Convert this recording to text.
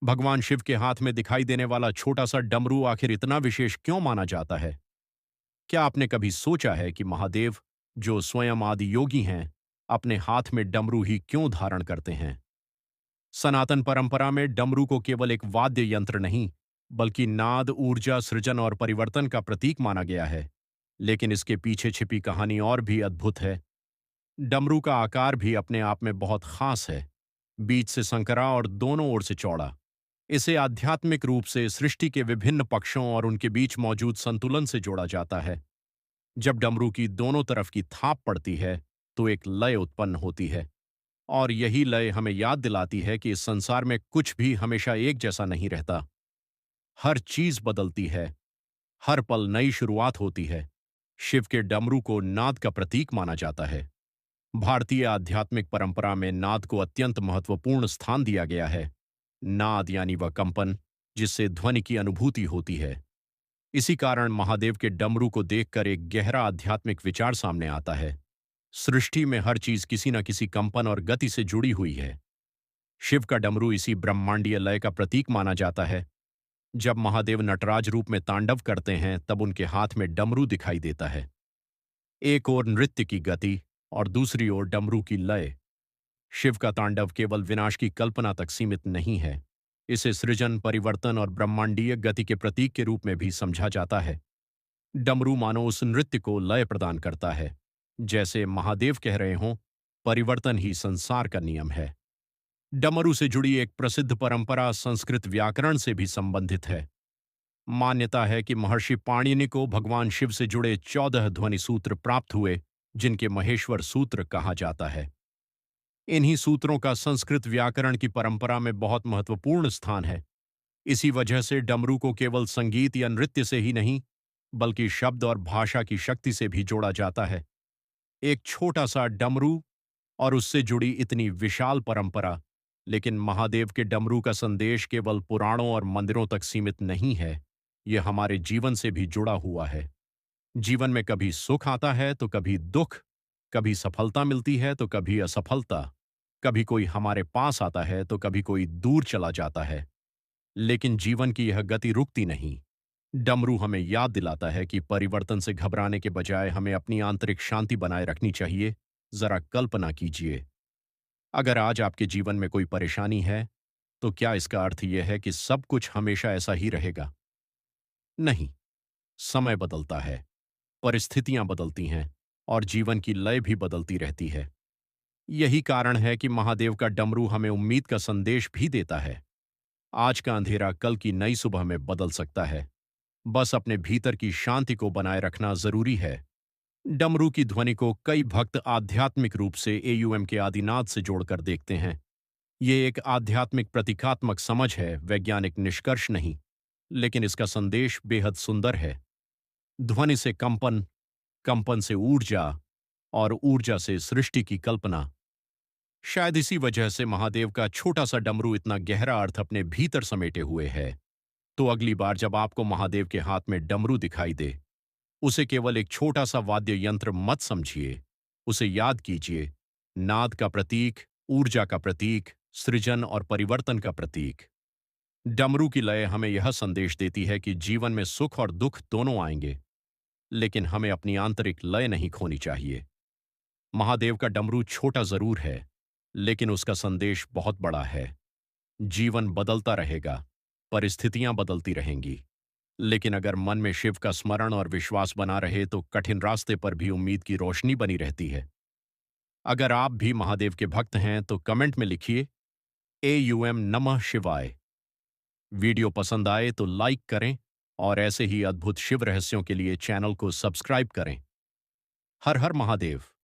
भगवान शिव के हाथ में दिखाई देने वाला छोटा सा डमरू आखिर इतना विशेष क्यों माना जाता है? क्या आपने कभी सोचा है कि महादेव, जो स्वयं आदि योगी हैं, अपने हाथ में डमरू ही क्यों धारण करते हैं? सनातन परंपरा में डमरू को केवल एक वाद्य यंत्र नहीं, बल्कि नाद, ऊर्जा, सृजन और परिवर्तन का प्रतीक माना गया है। लेकिन इसके पीछे छिपी कहानी और भी अद्भुत है। डमरू का आकार भी अपने आप में बहुत खास है। बीच से संकरा और दोनों ओर से चौड़ा। इसे आध्यात्मिक रूप से सृष्टि के विभिन्न पक्षों और उनके बीच मौजूद संतुलन से जोड़ा जाता है। जब डमरू की दोनों तरफ की थाप पड़ती है, तो एक लय उत्पन्न होती है। और यही लय हमें याद दिलाती है कि इस संसार में कुछ भी हमेशा एक जैसा नहीं रहता। हर चीज बदलती है। हर पल नई शुरुआत होती है। शिव के डमरू को नाद का प्रतीक माना जाता है। भारतीय आध्यात्मिक परंपरा में नाद को अत्यंत महत्वपूर्ण स्थान दिया गया है। नाद यानी वह कंपन जिससे ध्वनि की अनुभूति होती है। इसी कारण महादेव के डमरू को देखकर एक गहरा आध्यात्मिक विचार सामने आता है। सृष्टि में हर चीज किसी न किसी कंपन और गति से जुड़ी हुई है। शिव का डमरू इसी ब्रह्मांडीय लय का प्रतीक माना जाता है। जब महादेव नटराज रूप में तांडव करते हैं, तब उनके हाथ में डमरू दिखाई देता है। एक ओर नृत्य की गति और दूसरी ओर डमरू की लय। शिव का तांडव केवल विनाश की कल्पना तक सीमित नहीं है। इसे सृजन, परिवर्तन और ब्रह्मांडीय गति के प्रतीक के रूप में भी समझा जाता है। डमरू मानो उस नृत्य को लय प्रदान करता है। जैसे महादेव कह रहे हों, परिवर्तन ही संसार का नियम है। डमरू से जुड़ी एक प्रसिद्ध परंपरा संस्कृत व्याकरण से भी संबंधित है। मान्यता है कि महर्षि पाणिनि को भगवान शिव से जुड़े 14 ध्वनि सूत्र प्राप्त हुए, जिनके महेश्वर सूत्र कहा जाता है। इन्हीं सूत्रों का संस्कृत व्याकरण की परंपरा में बहुत महत्वपूर्ण स्थान है। इसी वजह से डमरू को केवल संगीत या नृत्य से ही नहीं, बल्कि शब्द और भाषा की शक्ति से भी जोड़ा जाता है। एक छोटा सा डमरू और उससे जुड़ी इतनी विशाल परंपरा। लेकिन महादेव के डमरू का संदेश केवल पुराणों और मंदिरों तक सीमित नहीं है। यह हमारे जीवन से भी जुड़ा हुआ है। जीवन में कभी सुख आता है तो कभी दुख, कभी सफलता मिलती है तो कभी असफलता, कभी कोई हमारे पास आता है तो कभी कोई दूर चला जाता है। लेकिन जीवन की यह गति रुकती नहीं। डमरू हमें याद दिलाता है कि परिवर्तन से घबराने के बजाय हमें अपनी आंतरिक शांति बनाए रखनी चाहिए। जरा कल्पना कीजिए, अगर आज आपके जीवन में कोई परेशानी है, तो क्या इसका अर्थ यह है कि सब कुछ हमेशा ऐसा ही रहेगा? नहीं। समय बदलता है, परिस्थितियां बदलती हैं और जीवन की लय भी बदलती रहती है। यही कारण है कि महादेव का डमरू हमें उम्मीद का संदेश भी देता है। आज का अंधेरा कल की नई सुबह में बदल सकता है। बस अपने भीतर की शांति को बनाए रखना जरूरी है। डमरू की ध्वनि को कई भक्त आध्यात्मिक रूप से एयूएम के आदिनाद से जोड़कर देखते हैं। ये एक आध्यात्मिक प्रतीकात्मक समझ है, वैज्ञानिक निष्कर्ष नहीं। लेकिन इसका संदेश बेहद सुंदर है। ध्वनि से कंपन, कंपन से ऊर्जा और ऊर्जा से सृष्टि की कल्पना। शायद इसी वजह से महादेव का छोटा सा डमरू इतना गहरा अर्थ अपने भीतर समेटे हुए है। तो अगली बार जब आपको महादेव के हाथ में डमरू दिखाई दे, उसे केवल एक छोटा सा वाद्य यंत्र मत समझिए। उसे याद कीजिए, नाद का प्रतीक, ऊर्जा का प्रतीक, सृजन और परिवर्तन का प्रतीक। डमरू की लय हमें यह संदेश देती है कि जीवन में सुख और दुख दोनों आएंगे, लेकिन हमें अपनी आंतरिक लय नहीं खोनी चाहिए। महादेव का डमरू छोटा जरूर है, लेकिन उसका संदेश बहुत बड़ा है। जीवन बदलता रहेगा, परिस्थितियां बदलती रहेंगी, लेकिन अगर मन में शिव का स्मरण और विश्वास बना रहे तो कठिन रास्ते पर भी उम्मीद की रोशनी बनी रहती है। अगर आप भी महादेव के भक्त हैं तो कमेंट में लिखिए एयूएम नमः शिवाय। वीडियो पसंद आए तो लाइक करें और ऐसे ही अद्भुत शिव रहस्यों के लिए चैनल को सब्सक्राइब करें। हर हर महादेव।